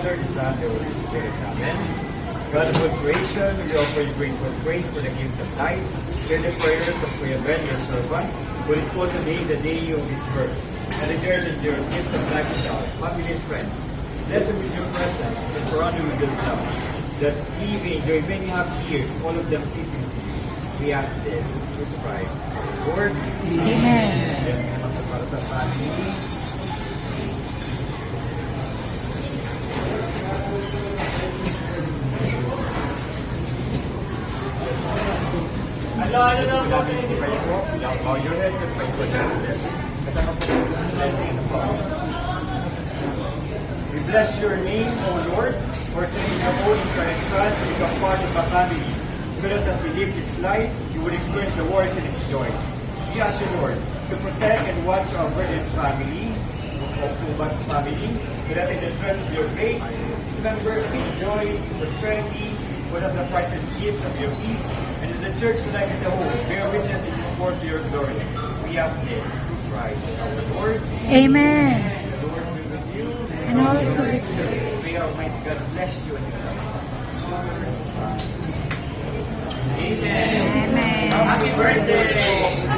Father, the Son, the Holy Spirit. Amen. God of all creation, we offer you grateful praise for the gift of life. Hear the prayers of Kuya Ben, your servant, who will call today the day of his birth. And the dear and dear gifts of life and God, family and friends. Bless them with your presence and surround them with your love. That he may enjoy many happy years, all of them pleasing to you. We ask this through Christ, our Lord. Amen. Bless naman sa para sa family. Ano na po? Bow your heads and pray for them. Kasama po ang blessing of God. We bless your name, O Lord, for sending your only correct Son to become part of the family, so that as he lives its life, you would experience the worries and its joys. We ask you, Lord, to protect and watch our brother's family, Ubas family, so that in the strength of your grace, its members may enjoy prosperity, what as the priceless gift of your peace, and as the church united the whole, bear witness in this world to your glory. We ask this through Christ our Lord. Amen. The Lord be with you. And also with you. May Almighty God bless you and your Father, Son. Amen. Amen. Happy birthday!